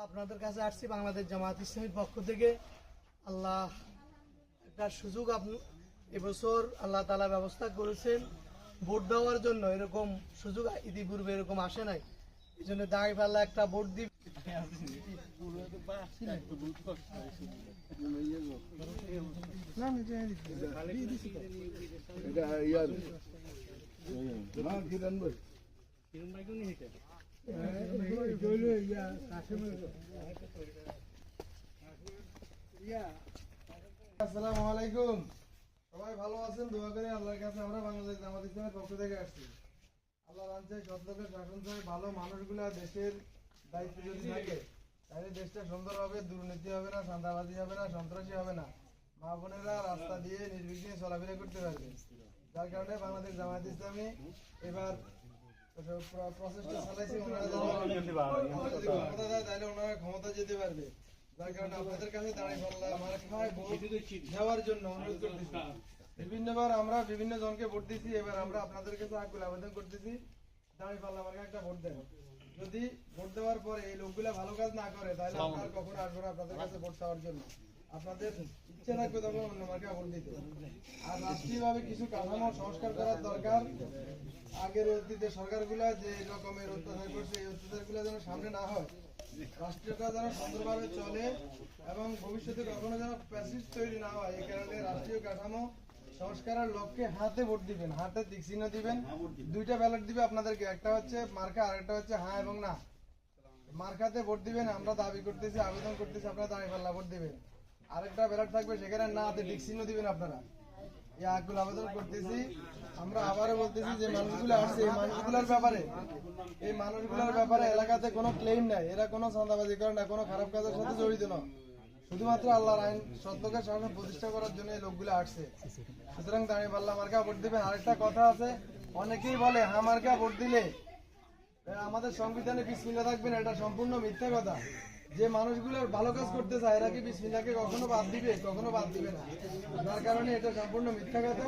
আপনাদের কাছে আসছি বাংলাদেশ জামায়াত ইসলামীর পক্ষ থেকে। আল্লাহ একটা সুযোগ এবছর আল্লাহ তাআলা ব্যবস্থা করেছেন ভোট দেওয়ার জন্য। এরকম সুযোগ ইতিপূর্বে এরকম আসে নাই। এই জন্য দাঁড়িপাল্লা একটা ভোট দিব। আসসালামু আলাইকুম। সবাই ভালো আছেন? দোয়া করি আল্লাহর কাছে। আমরা বাংলাদেশ জামাত ইসলামের পক্ষ থেকে আসছি। আল্লাহ রাঞ্চাই সত্যকে শাসন চাই, ভালো মানুষগুলা দেশের দায়িত্ব যদি থাকে তাহলে দেশটা সুন্দর হবে, দুর্নীতি হবে না, চাঁদাবাজি হবে না, সন্ত্রাসী হবে না, মা বোনেরা রাস্তা দিয়ে নির্বিঘ্নে চলাফেরা করতে পারবে। যার কারণে বাংলাদেশ জামাত ইসলামী এবার প্রচেষ্টা চালাইছে ওনারা ক্ষমতা দেয় তাহলে ওনারা ক্ষমতা যেতে পারবে। যার কারণে আপনাদের কাছে দাঁড়িপাল্লা আমার ভোট দেওয়ার জন্য অনুরোধ করতেছি। বিভিন্নবার আমরা বিভিন্ন জনকে ভোট দিচ্ছি, এবার আমরা আপনাদের কাছে আকুল আবেদন করতেছি দাঁড়িপাল্লা আমাকে একটা ভোট দেন। যদি ভোট দেওয়ার পরে এই লোকগুলা ভালো কাজ না করে তাহলে আপনার কখনো আসবো না আপনাদের কাছে ভোট চাওয়ার জন্য। আপনাদের ইচ্ছে থাকবে তখন অন্য মার্কে ভোট দিতে। আর রাষ্ট্রীয়ভাবে কিছু কাঠামো সংস্কার করার দরকার। আগের অতীতে সরকারগুলা যে রকমের অত্যাচার করছে এই অত্যাচারগুলো যেন সামনে না হয়, রাষ্ট্রটা যেন সুন্দরভাবে চলে এবং ভবিষ্যতে কখনো যেন প্যাসিভ তৈরি না হয়। এই কারণে রাষ্ট্রীয় কাঠামো সংস্কারের লক্ষ্যে হাতে ভোট দিবেন, হাতে টিক চিহ্ন দিবেন। দুইটা ব্যালট দিবে আপনাদেরকে, একটা হচ্ছে মার্কা আর একটা হচ্ছে হ্যাঁ এবং না। মার্কাতে ভোট দিবেন, আমরা দাবি করতেছি, আবেদন করতেছি আপনারা দাঁড়িপাল্লা ভোট দিবেন। আরেকটা ব্যালট থাকবে, সেখানে না হাতে টিক চিহ্ন দিবেন আপনারা। এই আকুল আবেদন করতেছি। আমরা আবারও বলতেছি যে মানুষগুলো আসছে এই মানুষগুলোর ব্যাপারে এলাকাতে কোনো ক্লেম নাই, এরা কোনো চাঁদাবাজি করে না, কোনো খারাপ কাজের সাথে জড়িত না, শুধুমাত্র আল্লাহর আইন সত্যকে শাসন প্রতিষ্ঠা করার জন্য এই লোকগুলো আসছে। সুতরাং দাঁড়িপাল্লা মার্কা ভোট দিবেন। আরেকটা কথা আছে, অনেকেই বলে হ্যাঁ মার্কা ভোট দিলে আমাদের সংবিধানে বিসমিল্লাহ থাকবেন, এটা সম্পূর্ণ মিথ্যা কথা। যে মানুষগুলো ভালো কাজ করতে চায় এরা কি বিসমিল্লাহকে কখনো বাদ দিবে? কখনো বাদ দিবে না। যার কারণে এটা সম্পূর্ণ মিথ্যা কথা।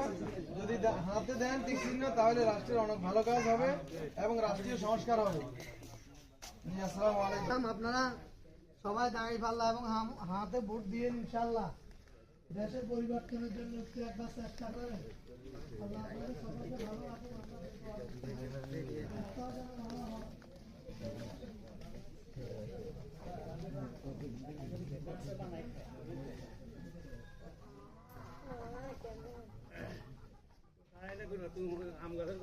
যদি হাতে দেন টিক চিহ্ন তাহলে রাষ্ট্রের অনেক ভালো কাজ হবে এবং রাষ্ট্রীয় সংস্কার হবে। আসসালামু আলাইকুম। আপনারা সবাই দাঁড়িপাল্লা এবং হাতে ভোট দিয়ে ইনশাআল্লাহ দেশের পরিবর্তনের জন্য একবার চেষ্টা করেন। আল্লাহ আপনাদের সবাইকে ভালো রাখুন। আম গাছের